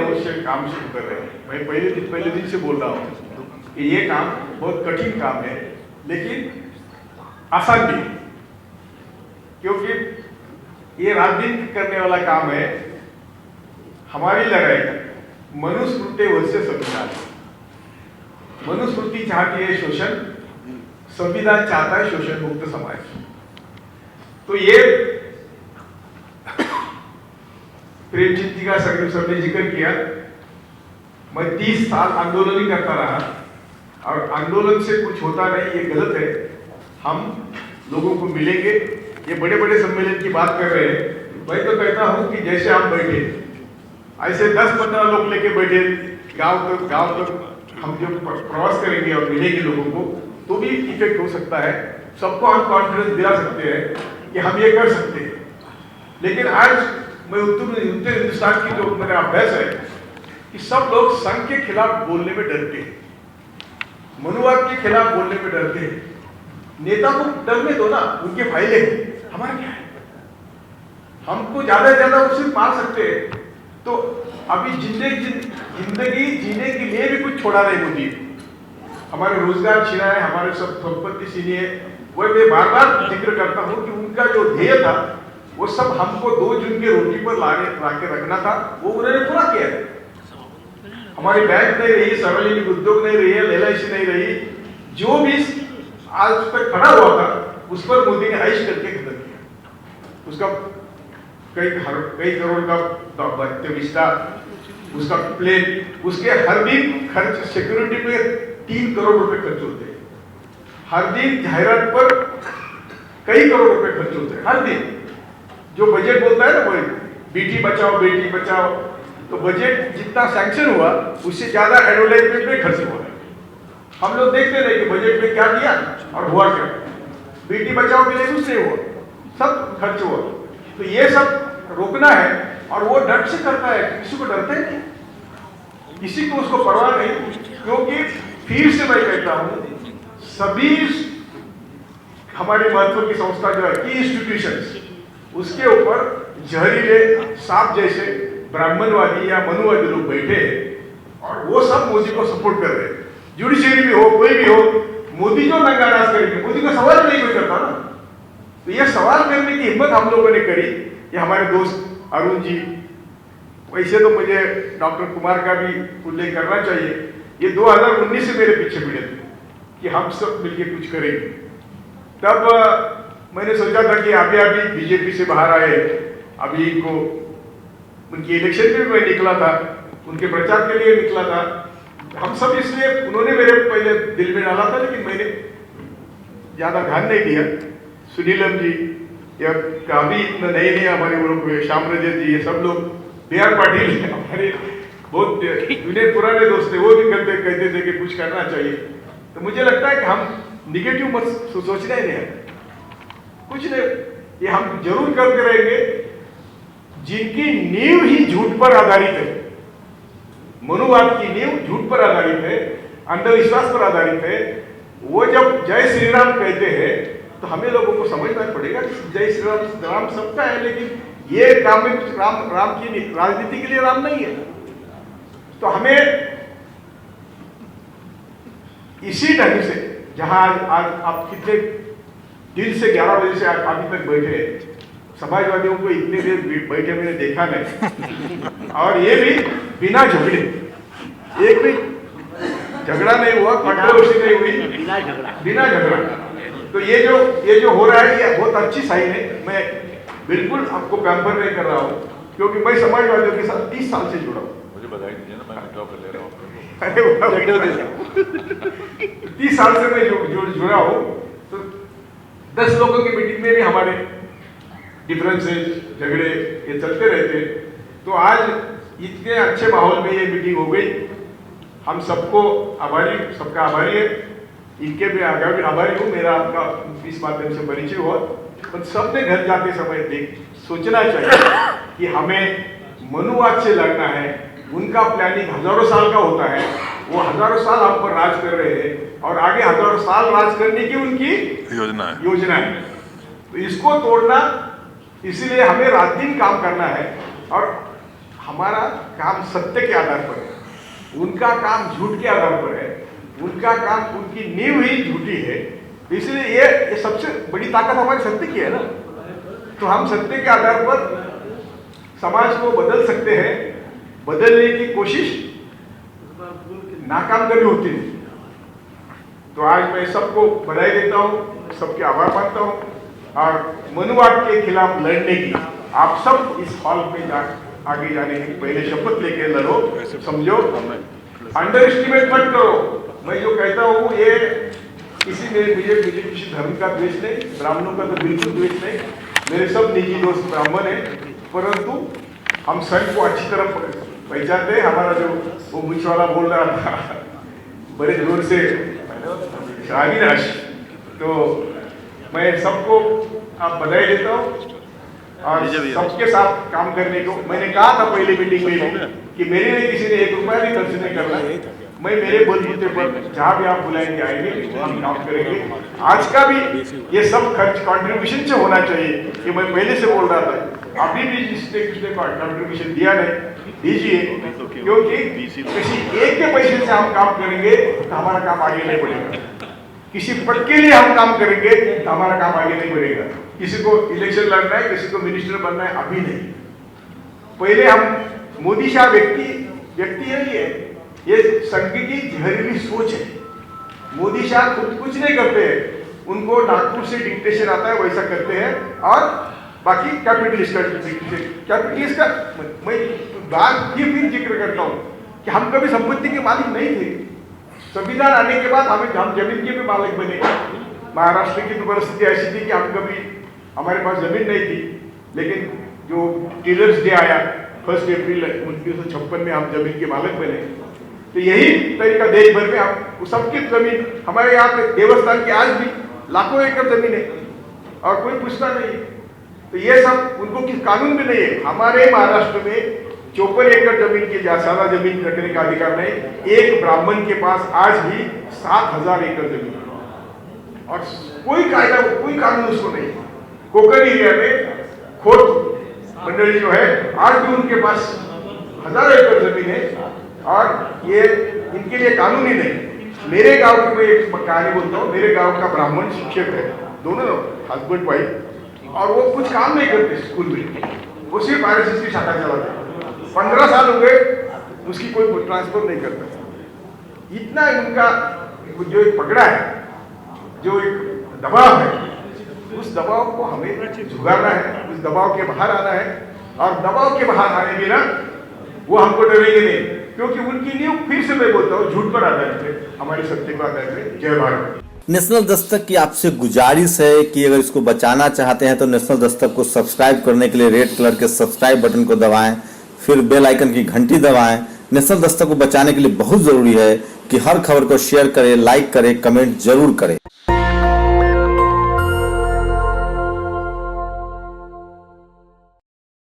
दिनों से काम शुरू कर रहे हैं। मैं पहले दिन से बोल रहा हूँ कि ये काम बहुत कठिन काम है, लेकिन आसान भी, क्योंकि ये रात दिन करने वाला काम है। हमारी लड़ाई मनुस्मृति वर्ष संविधान। मनुस्मृति चाहती है शोषण, संविधान चाहता है शोषण मुक्त समाज। तो ये प्रेमचंद जी का सबने जिक्र किया। मैं 30 साल आंदोलन ही करता रहा, और आंदोलन से कुछ होता नहीं, ये गलत है। हम लोगों को मिलेंगे, ये बड़े बड़े सम्मेलन की बात कर रहे हैं। मैं तो कहता हूं कि जैसे हम बैठे ऐसे 10-15 लोग लेके बैठे गांव तक हम जब प्रवास करेंगे और मिलेंगे लोगों को, तो भी इफेक्ट हो सकता है। सबको हम कॉन्फिडेंस दिला सकते हैं कि हम ये कर सकते हैं। लेकिन आज मैं उत्तर हिंदुस्तान की जो मेरा अभ्यास है कि सब लोग संघ के खिलाफ बोलने में डरते हैं, मनुवाद के खिलाफ बोलने में डरते हैं। नेता को डरने दो ना, उनके फायदे हैं, हमारा क्या है? हमको ज्यादा से ज्यादा वो सिर्फ मार सकते हैं। तो अभी जिंदगी जीने के लिए भी कुछ छोड़ा नहीं मोदी। हमारे रोजगार छीना है, हमारे सब संपत्ति छीनी है। वही मैं बार बार जिक्र करता हूं कि उनका जो ध्येय था वो सब हमको 2 जून की रोटी पर लाके रखना था, वो उन्होंने पूरा किया है। हमारी बैंक नहीं रही, सार्वजनिक उद्योग नहीं रही है, LIC नहीं रही, जो भी आज तक खड़ा हुआ था उस पर मोदी ने ऐश करके खत्म किया। उसका कई करोड़ का विस्तार, उसका प्लेन, उसके हर दिन खर्च सिक्योरिटी पे 3 करोड़ रुपए खर्च होते हैं। हर दिन जाहिरात पर कई करोड़ रुपए खर्च होते हैं हर दिन। जो बजट बोलता है ना, वो बेटी बचाओ, तो बजट जितना सैंक्शन हुआ उससे ज्यादा एडवर्टाइजमेंट में खर्च हुआ है। हम लोग देखते रहे कि बजट में क्या दिया और हुआ क्या। बेटी बचाओ के लिए कुछ नहीं हुआ, सब खर्च हुआ। तो ये सब रोकना है, और वो डट से करता है, किसी को डरता है नहीं, किसी को उसको परवाह नहीं। क्योंकि फिर से मैं कहता हूं, सभी हमारी महत्व की संस्था जो है की इंस्टीट्यूशंस, उसके ऊपर जहरीले सांप जैसे ब्राह्मणवादी या मनुवादी लोग बैठे हैं, और वो सब मोदी को सपोर्ट कर रहे हैं। जुडिशियरी भी हो, कोई भी हो, मोदी जो नंगानाज करेंगे, मोदी का सवाल नहीं कोई करता ना। तो ये सवाल करने की हिम्मत हम लोगों ने करी। ये हमारे दोस्त अरुण जी, वैसे तो मुझे डॉक्टर कुमार का भी उल्लेख करना चाहिए। ये 2019 से मेरे पीछे पड़े थे कि हम सब मिलकर कुछ करेंगे। तब मैंने सोचा था कि अभी बीजेपी से बाहर आए, अभी इनको उनकी इलेक्शन में मैं निकला था, उनके प्रचार के लिए निकला था। हम सब इसलिए उन्होंने मेरे पहले दिल में डाला था, लेकिन मैंने ज्यादा ध्यान नहीं दिया। सुनीलम जी या काफी इतना नहीं हमारे वो लोग, श्याम रजत जी, ये सब लोग, BR पाटिल हमारे बहुत जुने पुराने दोस्त थे, वो भी कहते थे कि कुछ करना चाहिए। तो मुझे लगता है कि हम निगेटिव मत सोचना ही नहीं, कुछ नहीं, ये हम जरूर करते रहेंगे। जिनकी नींव ही झूठ पर आधारित है, मनुवाद की नींव झूठ पर आधारित है, अंधविश्वास पर आधारित है, वो जब जय श्री राम कहते हैं तो हमें लोगों को समझना पड़ेगा कि जय श्री राम सबका है, लेकिन ये काम में कुछ राम की राजनीति के लिए राम नहीं है। तो हमें इसी ढंग से, जहां आज आप कितने दिन से 11 बजे से अभी तक बैठे हैं, समाजवादियों को इतने देर बैठे मैंने देखा नहीं, और ये भी बिना झगड़े, एक भी झगड़ा नहीं हुआ, कंट्रोवर्सी नहीं हुई, बिना झगड़ा। तो ये जो हो रहा है, ये बहुत अच्छी साइन है। मैं बिल्कुल आपको पैम्पर नहीं कर रहा हूँ, क्योंकि मैं समाजवादियों के साथ 30 साल से जुड़ा हूँ। मुझे बधाई दीजिए ना, मैं विड्रॉ कर ले रहा हूँ। 30 साल से मैं जुड़ा हूँ। तो 10 लोगों की मीटिंग में भी हमारे डिफरेंसेस, झगड़े ये चलते रहते। तो आज इतने अच्छे माहौल में ये मीटिंग हो गई। हम सबको आभारी, सबका आभारी है, इनके भी आभारी हूँ। मेरा आपका इस माध्यम से परिचय हुआ, पर सबने घर जाते समय सोचना चाहिए कि हमें मनुवाद से लड़ना है। उनका प्लानिंग हजारों साल का होता है, वो हजारों साल हम पर राज कर रहे हैं, और आगे हजारों साल राज करने की उनकी योजना है। तो इसको तोड़ना, इसीलिए हमें रात दिन काम करना है। और हमारा काम सत्य के आधार पर है, उनका काम झूठ के आधार पर है, उनका काम, उनकी नींव ही झूठी है। इसलिए ये सबसे बड़ी ताकत हमारी सत्य की है ना। तो हम सत्य के आधार पर समाज को बदल सकते हैं। बदलने की कोशिश नाकाम कभी होती नहीं। तो आज मैं सबको बधाई देता हूँ, सबके आभार मानता हूँ और मनुवाद के खिलाफ लड़ने की आप सब इस हॉल में आगे जाने की पहले शपथ लेके लड़ो। समझो, अंडर एस्टिमेट मत करो। मैं जो कहता हूँ ये किसी में मुझे किसी धर्म का द्वेष नहीं, ब्राह्मणों का तो बिल्कुल द्वेष नहीं। मेरे सब निजी दोस्त ब्राह्मण है, परंतु हम संघ को अच्छी तरह पहचानते हैं। हमारा जो वो मुझ वाला बोल रहा था बड़े जोर से अविनाश, तो मैं सबको आप बधाई देता हूँ और सबके साथ काम करने को। मैंने कहा था पहले मीटिंग में कि मेरे लिए किसी ने 1 रुपया भी खर्च नहीं करना है। मैं मेरे बलबूते पर जहाँ भी आप बुलाएंगे आएंगे, हम काम करेंगे। आज का भी ये सब खर्च कंट्रीब्यूशन से होना चाहिए। कि मैं पहले से बोल रहा था, अभी भी जिसने किसने कंट्रीब्यूशन दिया नहीं दीजिए, क्योंकि किसी एक के पैसे से हम काम करेंगे तो हमारा काम आगे नहीं बढ़ेगा। किसी पद के लिए हम काम करेंगे तो हमारा काम आगे नहीं बढ़ेगा। किसी को इलेक्शन लड़ना है, किसी को मिनिस्टर बनना है, अभी नहीं। पहले हम मोदी शाह व्यक्ति है, ये संघ की जहरीली सोच है। मोदी शाह खुद कुछ नहीं करते हैं, उनको नागपुर से डिक्टेशन आता है वैसा करते हैं और बाकी कैपिटलिस्ट का मैं बात फिर जिक्र करता हूँ कि हम कभी संपत्ति के मालिक नहीं थे। संविधान आने के बाद हम जमीन के भी मालिक बने। महाराष्ट्र की तो परिस्थिति ऐसी थी कि हम कभी, हमारे पास जमीन नहीं थी, लेकिन जो टीलर्स डे आया 1 अप्रैल 1956 में हम जमीन के मालिक बने। तो यही तरीका देश भर में हम सबकी जमीन, हमारे यहाँ पे देवस्थान की आज भी लाखों एकड़ जमीन है और कोई पूछता नहीं। तो ये सब उनको किस कानून में नहीं है। हमारे महाराष्ट्र में 54 एकड़ जमीन की ज्यादा जमीन रखने का अधिकार नहीं। एक ब्राह्मण के पास आज भी 7000 एकड़ जमीन है और कोई कायदा, कोई कानून उसको नहीं। कोकण एरिया में खोत मंडली जो है आज भी उनके पास हजारों एकड़ जमीन है और ये इनके लिए कानून ही नहीं। मेरे गांव की मैं एक कहानी बोलता हूँ। मेरे गांव का ब्राह्मण शिक्षक है, दोनों हस्बैंड वाइफ, और वो कुछ काम नहीं करते स्कूल में, वो सिर्फ RSS की शाखा चलाते। 15 साल हो गए, उसकी कोई ट्रांसफर नहीं करता। इतना उनका जो एक पकड़ा है, जो एक दबाव है, उस दबाव को हमें झुकाना है, उस दबाव के बाहर आना है। और दबाव के बाहर आने में ना वो हमको डरेंगे नहीं, क्योंकि उनकी नींव, फिर से मैं बोलता हूँ, झूठ पर आधारित है, हमारी सत्य पर आधारित है। जय भारत। नेशनल दस्तक की आपसे गुजारिश है कि अगर इसको बचाना चाहते हैं तो नेशनल दस्तक को सब्सक्राइब करने के लिए रेड कलर के सब्सक्राइब बटन को दबाएं, फिर बेल आइकन की घंटी दबाएं। नेशनल दस्तक को बचाने के लिए बहुत जरूरी है कि हर खबर को शेयर करें, लाइक करें, कमेंट जरूर करें।